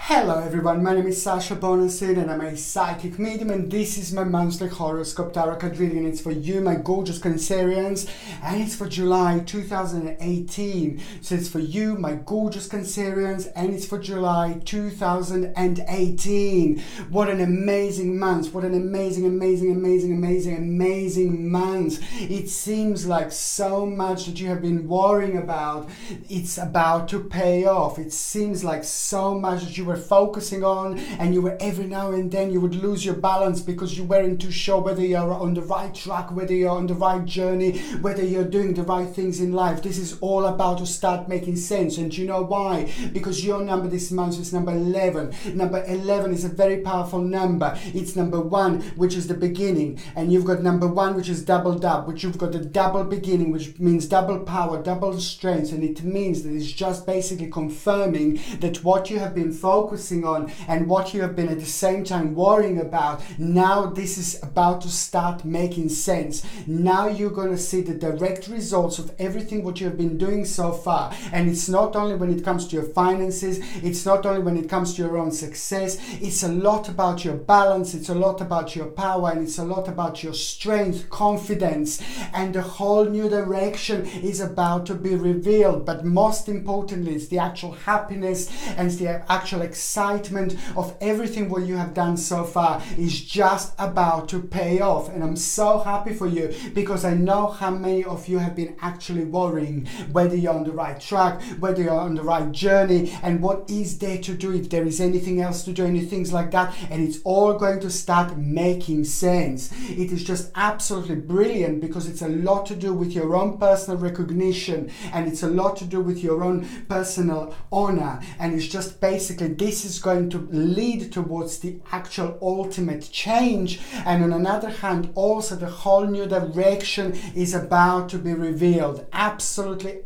Hello everyone, my name is Sasha Bonasin and I'm a psychic medium, and this is my monthly horoscope tarot card reading. It's for you, my gorgeous Cancerians, and it's for July 2018. So it's for you, my gorgeous Cancerians, and it's for July 2018. What an amazing month. What an amazing month. It seems like so much that you have been worrying about, it's about to pay off. It seems like so much that you were focusing on, and you were every now and then you would lose your balance because you weren't too sure whether you're on the right track, whether you're on the right journey, whether you're doing the right things in life. This is all about to start making sense. And you know why? Because your number this month is number 11. Number 11 is a very powerful number. It's number 1, which is the beginning, and you've got number 1, which is doubled up, which you've got the double beginning, which means double power, double strength. And it means that it's just basically confirming that what you have been focusing on and what you have been at the same time worrying about, now this is about to start making sense. Now you're going to see the direct results of everything what you have been doing so far. And it's not only when it comes to your finances, it's not only when it comes to your own success, it's a lot about your balance, it's a lot about your power, and it's a lot about your strength, confidence, and the whole new direction is about to be revealed. But most importantly, it's the actual happiness and it's the actual excitement of everything what you have done so far is just about to pay off. And I'm so happy for you, because I know how many of you have been actually worrying whether you're on the right track, whether you're on the right journey, and what is there to do, if there is anything else to do, any things like that. And it's all going to start making sense. It is just absolutely brilliant, because it's a lot to do with your own personal recognition, and it's a lot to do with your own personal honor. And it's just basically, this is going to lead towards the actual ultimate change. And on another hand, also the whole new direction is about to be revealed. Absolutely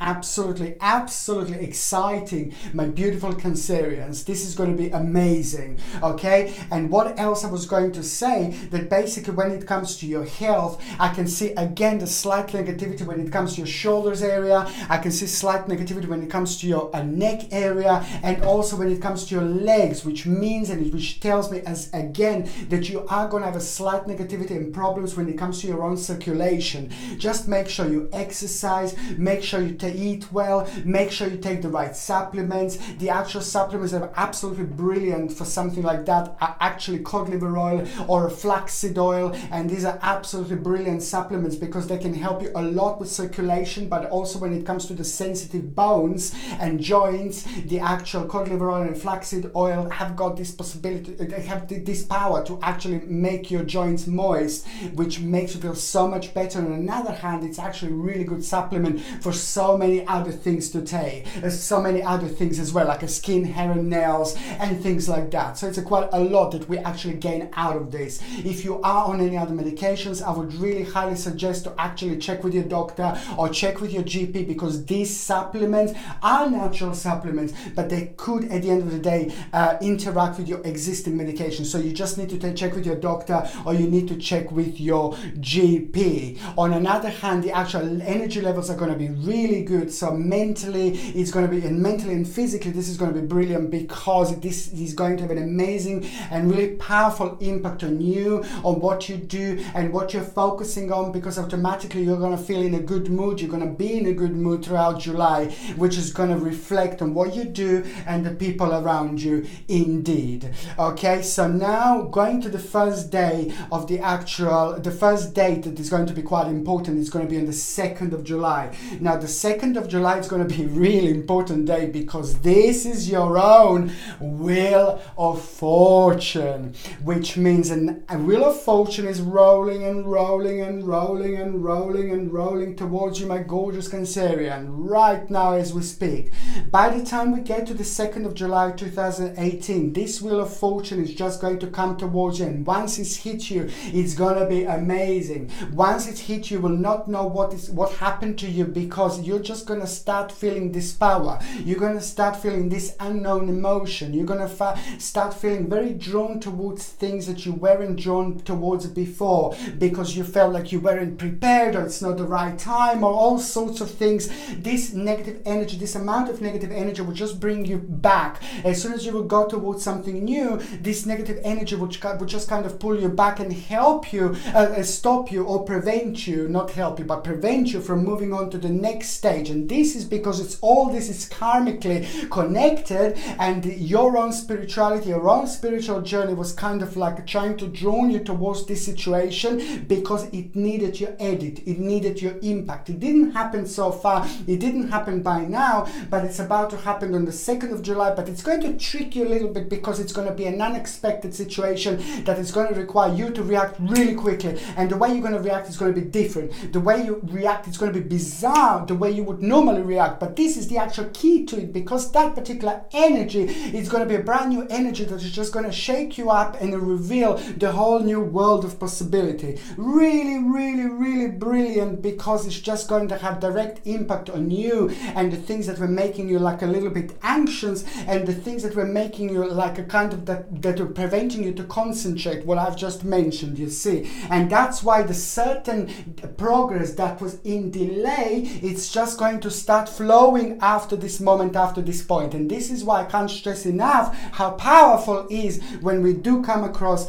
exciting, my beautiful Cancerians. This is going to be amazing. Okay, and what else I was going to say, that basically when it comes to your health, I can see again the slight negativity when it comes to your shoulders area. I can see slight negativity when it comes to your neck area, and also when it comes to your legs, which means, and which tells me as again that you are going to have a slight negativity and problems when it comes to your own circulation. Just make sure you exercise, make sure you eat well, make sure you take the right supplements. The actual supplements that are absolutely brilliant for something like that are actually cod liver oil or flaxseed oil, and these are absolutely brilliant supplements because they can help you a lot with circulation, but also when it comes to the sensitive bones and joints. The actual cod liver oil and flaxseed oil have got this possibility, they have this power to actually make your joints moist, which makes you feel so much better. On another hand, it's actually a really good supplement for so many other things to take. There's so many other things as well, like a skin, hair and nails and things like that. So it's quite a lot that we actually gain out of this. If you are on any other medications, I would really highly suggest to actually check with your doctor or check with your GP, because these supplements are natural supplements, but they could at the end of the day interact with your existing medication. So you just need to check with your doctor, or you need to check with your GP. On another hand, the actual energy levels are going to be really good. So mentally, it's going to be, and mentally and physically, this is going to be brilliant, because this is going to have an amazing and really powerful impact on you, on what you do and what you're focusing on, because automatically you're going to feel in a good mood. You're going to be in a good mood throughout July, which is going to reflect on what you do and the people around you indeed. Okay, so now going to the first day of the first date that is going to be quite important. It's going to be on the 2nd of July. Now the 2nd of July is going to be a really important day, because this is your own Wheel of Fortune, which means a Wheel of Fortune is rolling and rolling and rolling and rolling and rolling towards you, my gorgeous Cancerian, right now as we speak. By the time we get to the 2nd of July 2018, this Wheel of Fortune is just going to come towards you, and once it's hit you, it's going to be amazing. Once it's hit you, you will not know what happened to you, because you're just going to start feeling this power. You're going to start feeling this unknown emotion. You're going to start feeling very drawn towards things that you weren't drawn towards before, because you felt like you weren't prepared, or it's not the right time, or all sorts of things. This negative energy, this amount of negative energy will just bring you back. As soon soon as you will go towards something new, this negative energy would just kind of pull you back and help you, stop you or prevent you, not help you, but prevent you from moving on to the next stage. And this is because this is karmically connected, and your own spirituality, your own spiritual journey was kind of like trying to draw you towards this situation because it needed your edit, it needed your impact. It didn't happen so far, it didn't happen by now, but it's about to happen on the 2nd of July. But it's going to trick you a little bit because it's going to be an unexpected situation that is going to require you to react really quickly, and the way you're going to react is going to be different. The way you react is going to be bizarre, the way you would normally react, but this is the actual key to it, because that particular energy is going to be a brand new energy that is just going to shake you up and reveal the whole new world of possibility. Really, really, really brilliant, because it's just going to have direct impact on you and the things that were making you like a little bit anxious, and the things that were making you like a kind of that were preventing you to concentrate, what I've just mentioned, you see. And that's why the certain progress that was in delay, it's just going to start flowing after this moment, after this point. And this is why I can't stress enough how powerful it is when we do come across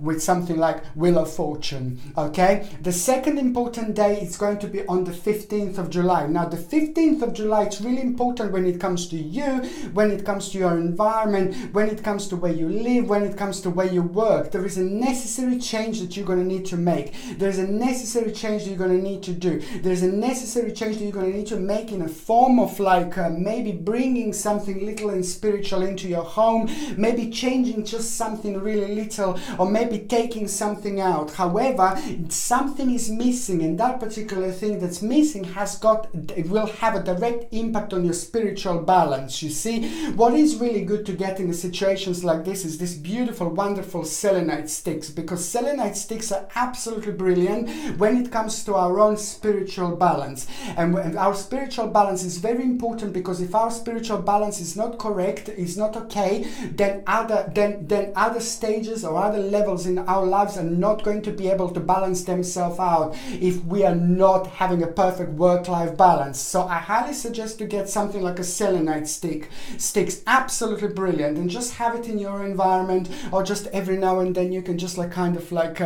with something like Wheel of Fortune. Okay, the second important day is going to be on the 15th of July. Now the 15th of July, it's really important when it comes to you, when it comes to your environment, when it comes to where you live, when it comes to where you work. There is a necessary change that you're going to need to make. There's a necessary change that you're going to need to do. There's a necessary change that you're going to need to make in a form of like maybe bringing something little and spiritual into your home, maybe changing just something really little, or maybe taking something out. However, something is missing, and that particular thing that's missing it will have a direct impact on your spiritual balance. You see, what is really good to get in the situations like this is this beautiful, wonderful selenite sticks, because selenite sticks are absolutely brilliant when it comes to our own spiritual balance. And our spiritual balance is very important, because if our spiritual balance is not correct, is not okay, then other stages or other levels in our lives are not going to be able to balance themselves out if we are not having a perfect work-life balance. So I highly suggest to get something like a selenite sticks, absolutely brilliant, and just have it in your environment, or just every now and then you can just like kind of like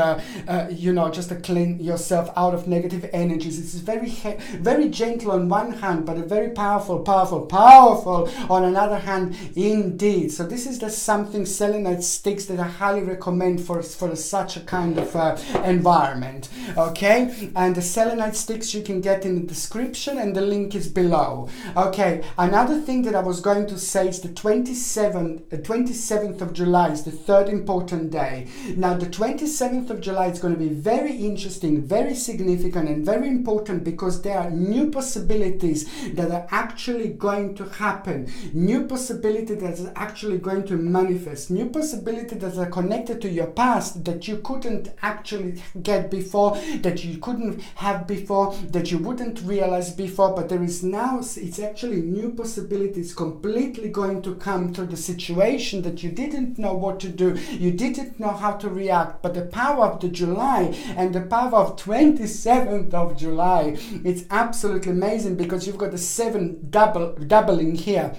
just to clean yourself out of negative energies. It's very gentle on one hand, but a very powerful on another hand indeed. So this is just something, selenite sticks, that I highly recommend for such a kind of environment. Okay, and the selenite sticks you can get in the description, and the link is below. Okay, another thing that I was going to say is the 27th of July is the third important day. Now the 27th of July is going to be very interesting, very significant, and very important, because there are new possibilities that are actually going to happen, new possibility that is actually going to manifest, new possibility that are connected to your past that you couldn't actually get before, that you couldn't have before, that you wouldn't realize before, but there is now, it's actually new possibilities completely going to come to the situation that you didn't know what to do, you didn't know how to react. But the power of the July and the power of 27th of July, it's absolutely amazing, because you've got the 7 doubling here.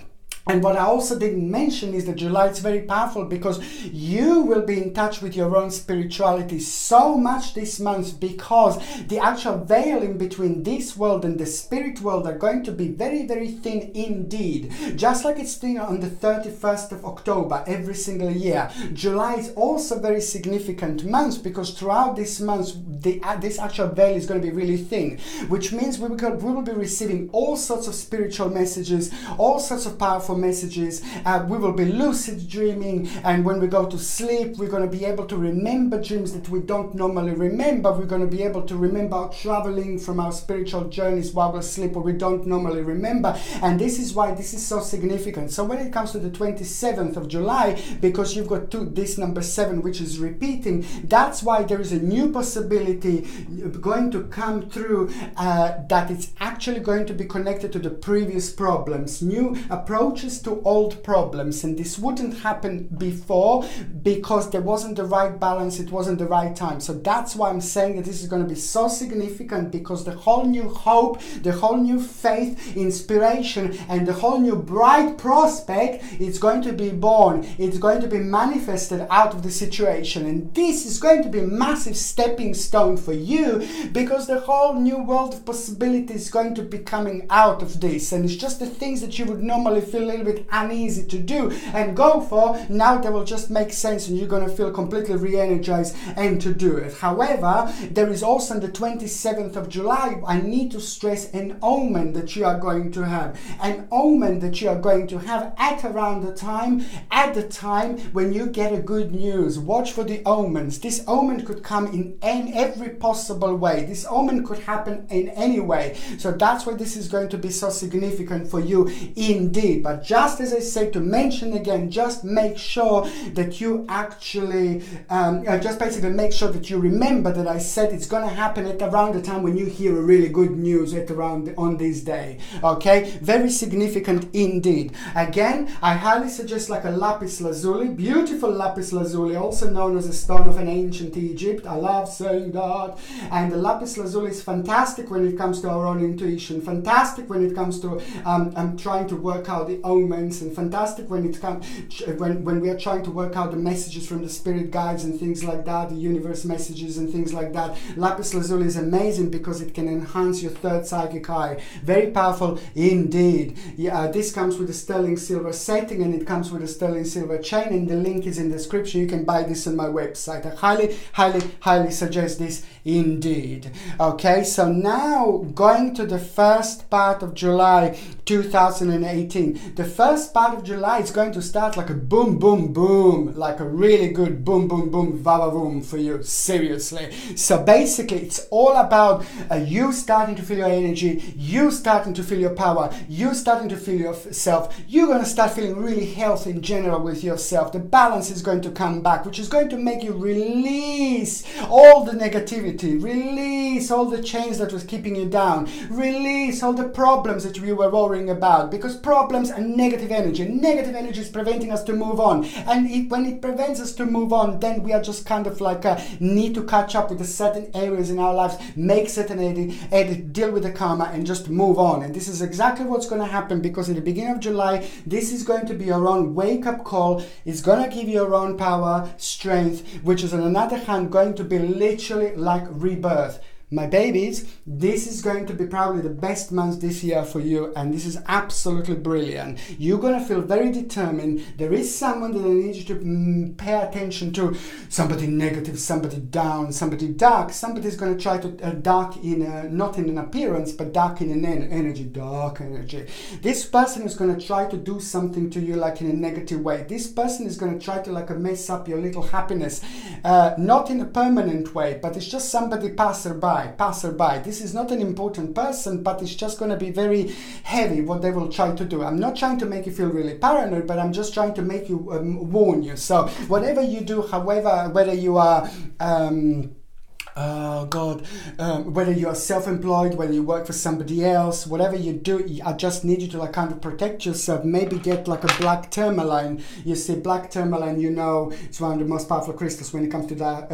And what I also didn't mention is that July is very powerful, because you will be in touch with your own spirituality so much this month, because the actual veil in between this world and the spirit world are going to be very, very thin indeed. Just like it's thin on the 31st of October every single year, July is also a very significant month, because throughout this month this actual veil is going to be really thin, which means we will be receiving all sorts of spiritual messages, all sorts of powerful messages. We will be lucid dreaming, and when we go to sleep we're going to be able to remember dreams that we don't normally remember. We're going to be able to remember traveling from our spiritual journeys while we sleep, or we don't normally remember. And this is why this is so significant. So when it comes to the 27th of July, because you've got this number 7 which is repeating, that's why there is a new possibility possibility going to come through that it's actually going to be connected to the previous problems, new approaches to old problems, and this wouldn't happen before because there wasn't the right balance, it wasn't the right time. So that's why I'm saying that this is going to be so significant, because the whole new hope, the whole new faith, inspiration, and the whole new bright prospect is going to be born. It's going to be manifested out of the situation, and this is going to be a massive stepping stone for you, because the whole new world of possibilities is going to be coming out of this, and it's just the things that you would normally feel a little bit uneasy to do and go for, now they will just make sense, and you're going to feel completely re-energized and to do it. However, there is also on the 27th of July, I need to stress an omen that you are going to have, an omen that you are going to have at around the time when you get a good news. Watch for the omens. This omen could come in every possible way. This omen could happen in any way. So that's why this is going to be so significant for you indeed. But just as I said, to mention again, just make sure that you actually, just basically make sure that you remember that I said it's going to happen at around the time when you hear a really good news at around on this day. Okay, very significant indeed. Again, I highly suggest like a Lapis Lazuli, beautiful Lapis Lazuli, also known as a stone of an ancient Egypt. I love saying that. And the Lapis Lazuli is fantastic when it comes to our own intuition, fantastic when it comes to trying to work out the omens, and fantastic when it comes when we are trying to work out the messages from the spirit guides and things like that, the universe messages and things like that. Lapis Lazuli is amazing because it can enhance your third psychic eye. Very powerful indeed. Yeah, this comes with a sterling silver setting, and it comes with a sterling silver chain, and the link is in the description. You can buy this on my website. I highly suggest this indeed. Okay, so now going to the first part of July 2018. The first part of July is going to start like a boom boom boom, like a really good boom boom boom vava boom for you, seriously. So basically it's all about you starting to feel your energy, you starting to feel your power, you starting to feel yourself. You're going to start feeling really healthy in general with yourself. The balance is going to come back, which is going to make you release all the negativity, release all the chains that was keeping you down, release all the problems that you were worrying about, because problems are negative energy. Negative energy is preventing us to move on, and when it prevents us to move on, then we are just kind of like need to catch up with the certain areas in our lives, make certain edit, deal with the karma, and just move on. And this is exactly what's going to happen, because in the beginning of July, this is going to be your own wake-up call. It's going to give you your own power, strength, which is on another hand going to be literally like rebirth. My babies, this is going to be probably the best month this year for you, and this is absolutely brilliant. You're going to feel very determined. There is someone that I need you to pay attention to. Somebody negative, somebody down, somebody dark. Somebody's going to try to dark in not in an appearance, but dark in an energy, dark energy. This person is going to try to do something to you like in a negative way. This person is going to try to like mess up your little happiness, not in a permanent way, but it's just somebody passerby. This is not an important person, but it's just going to be very heavy what they will try to do. I'm not trying to make you feel really paranoid, but I'm just trying to make you warn you. So whatever you do, however, whether you are whether you are self-employed, whether you work for somebody else, whatever you do, I just need you to like kind of protect yourself. Maybe get like a black tourmaline. You see, black tourmaline, you know, it's one of the most powerful crystals when it comes to that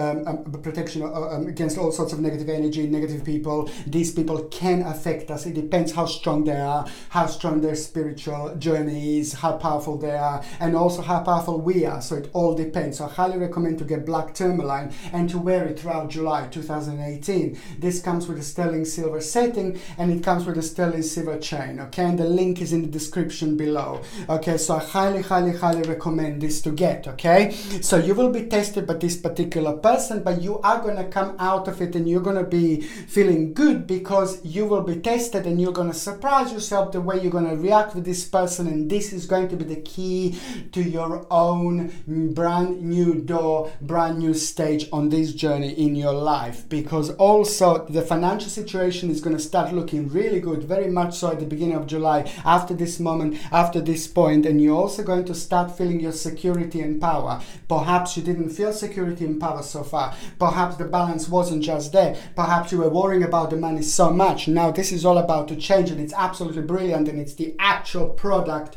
protection against all sorts of negative energy, negative people. These people can affect us. It depends how strong they are, how strong their spiritual journey is, how powerful they are, and also how powerful we are. So it all depends. So I highly recommend to get black tourmaline and to wear it throughout July 2018. This comes with a sterling silver setting, and it comes with a sterling silver chain. Okay, and the link is in the description below. Okay, so I highly recommend this to get. Okay, so you will be tested by this particular person, but you are going to come out of it and you're going to be feeling good, because you will be tested and you're going to surprise yourself the way you're going to react with this person. And this is going to be the key to your own brand new door, brand new stage on this journey in your life. life, because also the financial situation is going to start looking really good, very much so at the beginning of July, after this moment, after this point, and you're also going to start feeling your security and power. Perhaps you didn't feel security and power so far. Perhaps the balance wasn't just there. Perhaps you were worrying about the money so much. Now this is all about to change, and it's absolutely brilliant, and it's the actual direct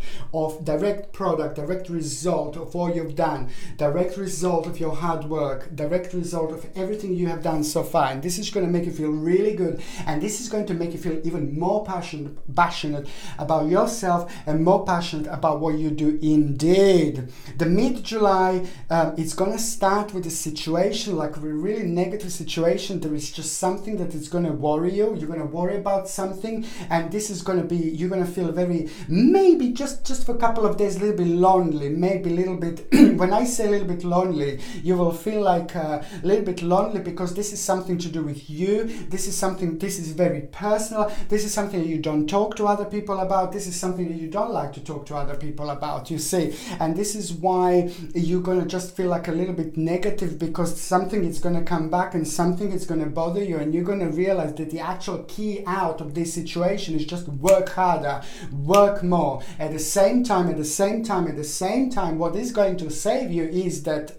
result of all you've done, direct result of your hard work, direct result of everything you have done so far. And this is going to make you feel really good, and this is going to make you feel even more passionate about yourself and more passionate about what you do indeed. The mid-July, it's going to start with a situation, like a really negative situation. There is just something that is going to worry you. You're going to worry about something, and this is going to be, you're going to feel very, maybe just for a couple of days, a little bit lonely, maybe a little bit, when I say a little bit lonely, you will feel like a little bit lonely, because this is something to do with you. This is very personal. This is something that you don't talk to other people about. This is something that you don't like to talk to other people about, you see. And this is why you're going to just feel like a little bit negative, because something is going to come back and something is going to bother you, and you're going to realize that the actual key out of this situation is just work harder, work more. At the same time, what is going to save you is that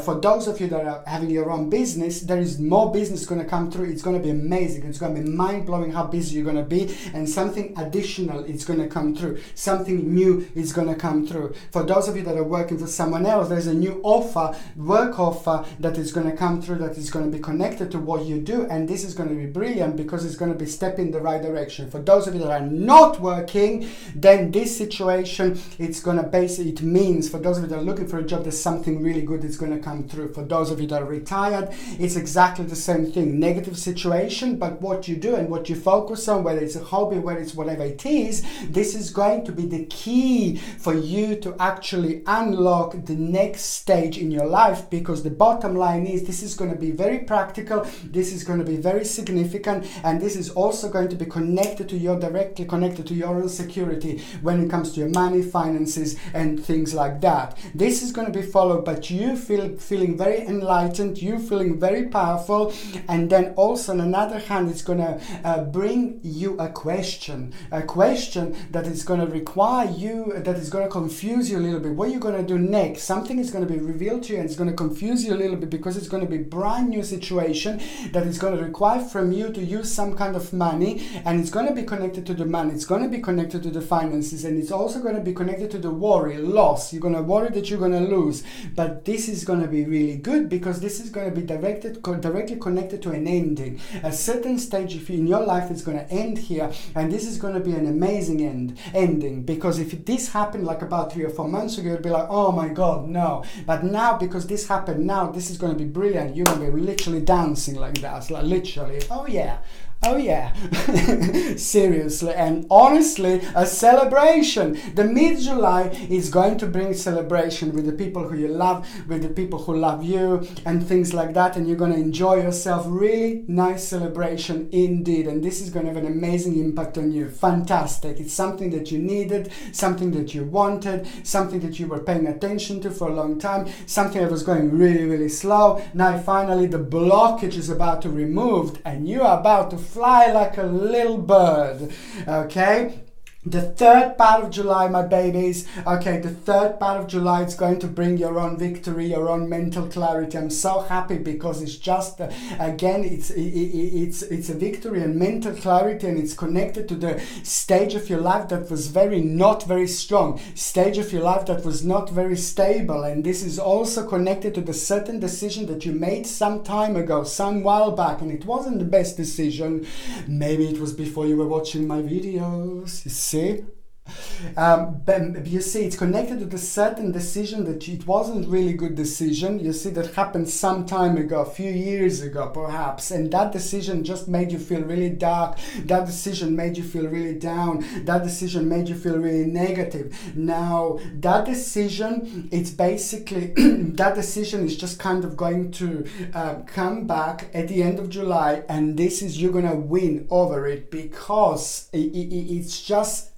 for those of you that are having your own business, there is more business going to come through. It's going to be amazing. It's going to be mind-blowing how busy you're going to be, and something additional is going to come through. Something new is going to come through. For those of you that are working for someone else, there's a new work offer that is going to come through, that is going to be connected to what you do, and this is going to be brilliant, because it's going to be a step in the right direction. For those of you that are not working, then this situation, it means for those of you that are looking for a job, there's something really good that's going to come through. For those of you that are retired, it's exactly the same thing. Negative situation, but what you do and what you focus on, whether it's a hobby, whether it's whatever it is, this is going to be the key for you to actually unlock the next stage in your life, because the bottom line is this is going to be very practical, this is going to be very significant, and this is also going to be directly connected to your own security when it comes to your money, finances, and things like that. This is going to be followed by you feeling very enlightened, you feeling very powerful, and then also on another hand, it's going to bring you a question that is going to require you, that is going to confuse you a little bit. What are you going to do next? Something is going to be revealed to you, and it's going to confuse you a little bit, because it's going to be a brand new situation that is going to require from you to use some kind of money, and it's going to be connected to the money, it's going to be connected to the finances, and it's also going to be connected to the worry, loss. You're going to worry that you're going to lose, but this is going to be really good, because this is going to be directly connected to an ending. A certain stage in your life is going to end here, and this is going to be an amazing ending, because if this happened like about 3 or 4 months ago, you'd be like, oh my god, no. But now, because this happened now, this is going to be brilliant. You're going to be literally dancing like that, like literally, oh yeah, seriously and honestly, a celebration. The mid-July is going to bring celebration with the people who you love, with the people who love you, and things like that, and you're going to enjoy yourself. Really nice celebration indeed, and this is going to have an amazing impact on you. Fantastic. It's something that you needed, something that you wanted, something that you were paying attention to for a long time, something that was going really slow. Now finally the blockage is about to be removed, and you are about to fly like a little bird, okay? The third part of July, my babies, okay, the third part of July, it's going to bring your own victory, your own mental clarity. I'm so happy, because it's just, again, it's a victory and mental clarity, and it's connected to the stage of your life that was not very strong, stage of your life that was not very stable, and this is also connected to the certain decision that you made some time ago, some while back, and it wasn't the best decision. Maybe it was before you were watching my videos, you see. But you see, it's connected to the certain decision that it wasn't really good decision. You see, that happened some time ago, a few years ago perhaps, and that decision just made you feel really dark. That decision made you feel really down. That decision made you feel really negative. Now that decision, it's basically that decision is just kind of going to come back at the end of July, and this is, you're gonna win over it, because it's just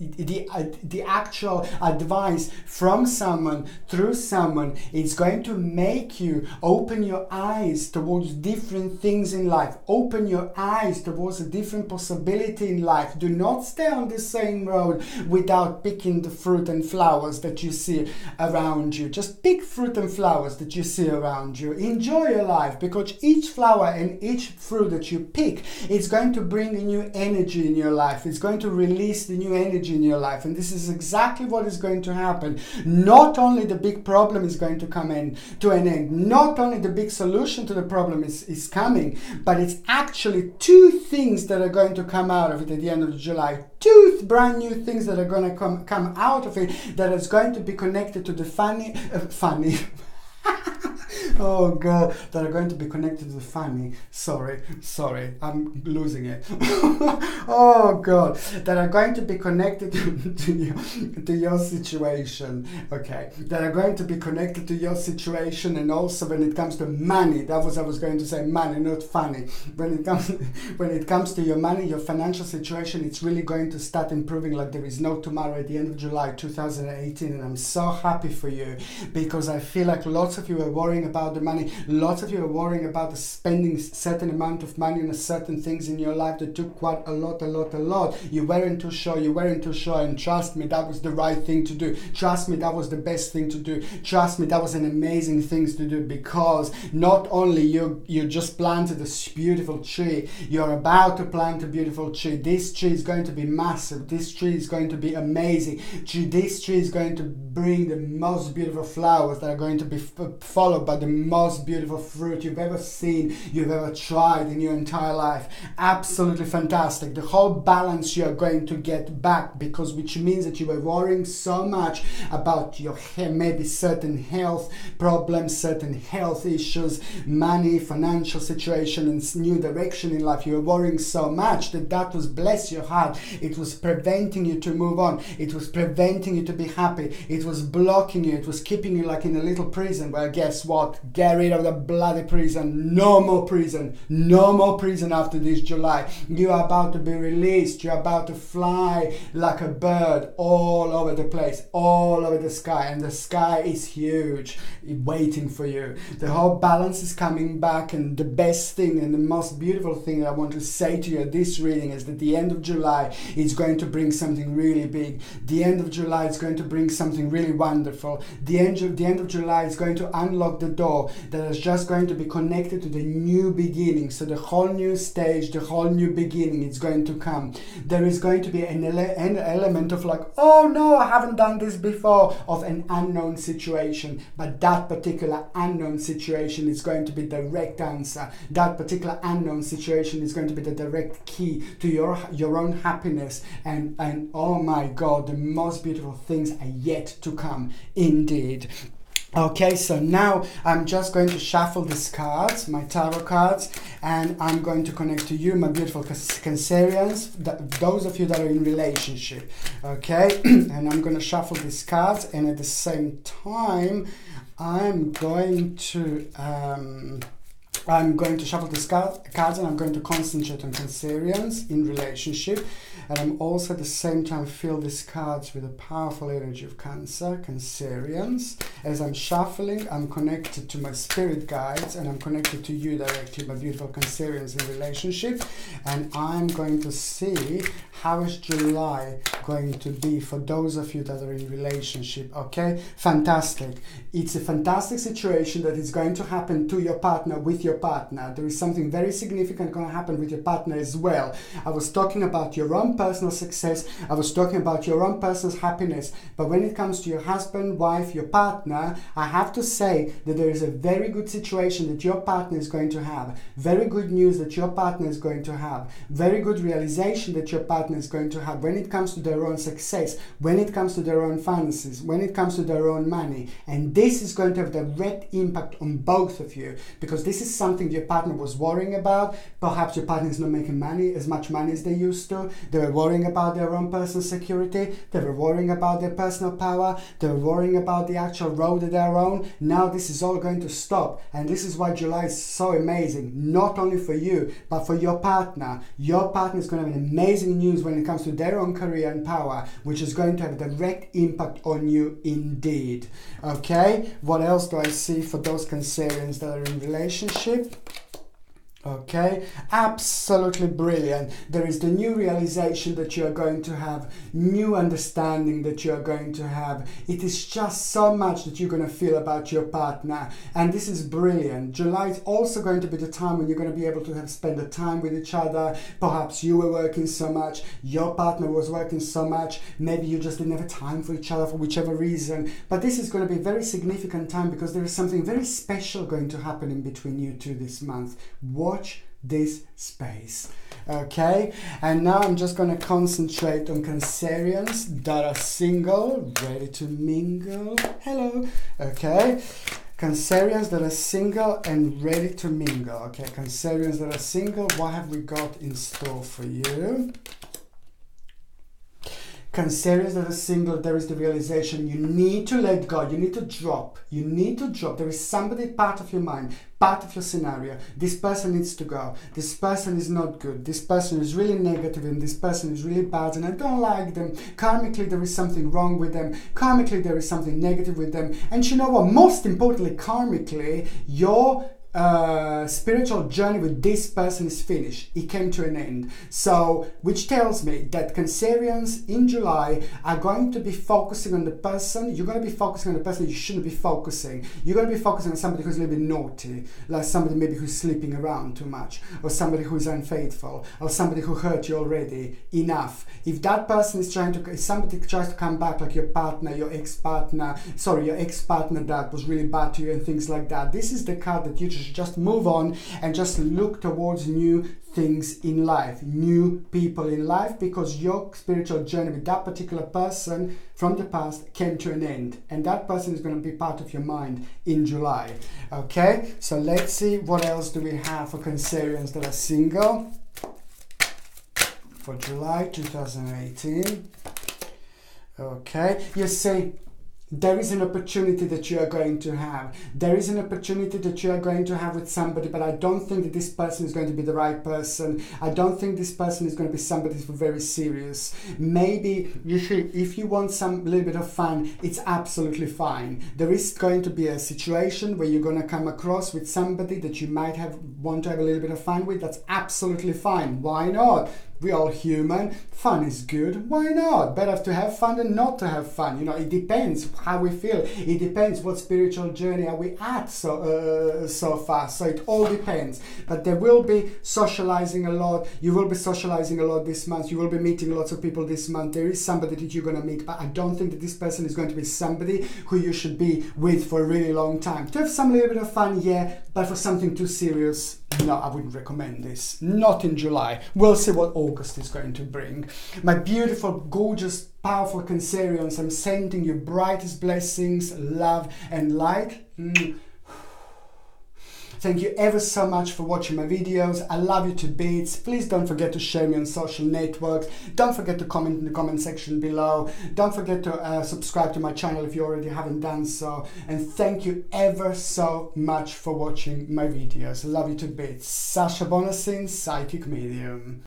the actual advice from someone, through someone, it's going to make you open your eyes towards different things in life. Open your eyes towards a different possibility in life. Do not stay on the same road without picking the fruit and flowers that you see around you. Just pick fruit and flowers that you see around you. Enjoy your life, because each flower and each fruit that you pick is going to bring a new energy in your life. It's going to release the new energy in your life, and this is exactly what is going to happen. Not only the big problem is going to come to an end, not only the big solution to the problem is coming, but it's actually two things that are going to come out of it at the end of July. Two brand new things that are going to come out of it, that is going to be connected to the funny oh God, that are going to be connected to the funny. Sorry, I'm losing it. Oh God, that are going to be connected to your situation. Okay, that are going to be connected to your situation, and also when it comes to money. That was I was going to say money, not funny. When it comes to your money, your financial situation, it's really going to start improving like there is no tomorrow at the end of July 2018, and I'm so happy for you, because I feel like lots of you are worrying about the money. Lots of you are worrying about the spending certain amount of money on certain things in your life that took quite a lot. You weren't too sure, and trust me, that was the right thing to do. Trust me, that was the best thing to do. Trust me, that was an amazing thing to do, because not only you just planted this beautiful tree, you're about to plant a beautiful tree. This tree is going to be massive. This tree is going to be amazing. This tree is going to bring the most beautiful flowers that are going to be followed by the most beautiful fruit you've ever seen, you've ever tried in your entire life. Absolutely fantastic. The whole balance you're going to get back, because which means that you were worrying so much about your maybe certain health problems, certain health issues, money, financial situation, and new direction in life. You were worrying so much that was, bless your heart, it was preventing you to move on. It was preventing you to be happy. It was blocking you. It was keeping you like in a little prison. Well, guess what? Get rid of the bloody prison. No more prison. No more prison after this July. You are about to be released. You're about to fly like a bird all over the place, all over the sky, and the sky is huge, waiting for you. The whole balance is coming back, and the best thing and the most beautiful thing that I want to say to you at this reading is that the end of July is going to bring something really big. The end of July is going to bring something really wonderful. The end of July is going to unlock the door that is just going to be connected to the new beginning. So the whole new stage, the whole new beginning is going to come. There is going to be an element of like, oh no, I haven't done this before, of an unknown situation. But that particular unknown situation is going to be the direct answer. That particular unknown situation is going to be the direct key to your own happiness. And oh my God, the most beautiful things are yet to come indeed. Okay, so now I'm just going to shuffle these cards, my tarot cards, and I'm going to connect to you, my beautiful Cancerians, those of you that are in relationship. Okay, and I'm going to shuffle these cards, and at the same time, I'm going to shuffle these cards, and I'm going to concentrate on Cancerians in relationship. And I'm also at the same time fill these cards with a powerful energy of Cancerians. As I'm shuffling, I'm connected to my spirit guides, and I'm connected to you directly, my beautiful Cancerians in relationship. And I'm going to see how is July going to be for those of you that are in relationship. Okay, fantastic. It's a fantastic situation that is going to happen to your partner, with your partner. There is something very significant going to happen with your partner as well. I was talking about your own personal success. I was talking about your own personal happiness. But when it comes to your husband, wife, your partner, I have to say that there is a very good situation that your partner is going to have. Very good news that your partner is going to have. Very good realization that your partner is going to have when it comes to their own success, when it comes to their own finances, when it comes to their own money. And this is going to have direct impact on both of you, because this is something something your partner was worrying about. Perhaps your partner is not making money, as much money as they used to. They were worrying about their own personal security. They were worrying about their personal power. They were worrying about the actual road that they're on. Now this is all going to stop. And this is why July is so amazing, not only for you, but for your partner. Your partner is going to have an amazing news when it comes to their own career and power, which is going to have a direct impact on you indeed. Okay, what else do I see for those Cancerians that are in relationship? Okay, absolutely brilliant. There is the new realization that you are going to have, new understanding that you are going to have. It is just so much that you're going to feel about your partner, and this is brilliant. July is also going to be the time when you're going to be able to have spend the time with each other. Perhaps you were working so much, your partner was working so much, maybe you just didn't have time for each other for whichever reason, but this is going to be a very significant time because there is something very special going to happen in between you two this month. Watch this space. Okay, and now I'm just going to concentrate on Cancerians that are single, ready to mingle. Hello. Okay, Cancerians that are single and ready to mingle. Okay, Cancerians that are single, what have we got in store for you? Cancerians that are single, there is the realization you need to let go, you need to drop, there is somebody, part of your mind, part of your scenario. This person needs to go, this person is not good, this person is really negative, and this person is really bad and I don't like them. Karmically there is something wrong with them, karmically there is something negative with them, and you know what, most importantly, karmically, your spiritual journey with this person is finished. It came to an end. So, which tells me that Cancerians in July are going to be focusing on the person. You're going to be focusing on the person you shouldn't be focusing. You're going to be focusing on somebody who's a little bit naughty, like somebody maybe who's sleeping around too much, or somebody who's unfaithful, or somebody who hurt you already enough. If that person is trying to, if somebody tries to come back, like your partner, your ex-partner that was really bad to you and things like that, this is the card that you just move on and just look towards new things in life, new people in life, because your spiritual journey with that particular person from the past came to an end, and that person is going to be part of your mind in July. Okay, so let's see what else do we have for Cancerians that are single for July 2018. Okay, you see, there is an opportunity that you are going to have. There is an opportunity that you are going to have with somebody, but I don't think that this person is going to be the right person. I don't think this person is going to be somebody who's very serious. Maybe, you see, if you want some little bit of fun, it's absolutely fine. There is going to be a situation where you're going to come across with somebody that you might want to have a little bit of fun with. That's absolutely fine. Why not? We're all human. Fun is good. Why not? Better to have fun than not to have fun. You know, it depends how we feel. It depends what spiritual journey are we at so far. So it all depends. But there will be socializing a lot. You will be socializing a lot this month. You will be meeting lots of people this month. There is somebody that you're going to meet, but I don't think that this person is going to be somebody who you should be with for a really long time. To have some little bit of fun, yeah, but for something too serious, no, I wouldn't recommend this. Not in July. We'll see what August is going to bring. My beautiful, gorgeous, powerful Cancerians, I'm sending you brightest blessings, love and light. Thank you ever so much for watching my videos. I love you to bits. Please don't forget to share me on social networks. Don't forget to comment in the comment section below. Don't forget to subscribe to my channel if you already haven't done so. And thank you ever so much for watching my videos. I love you to bits. Sasha Bonasin, Psychic Medium.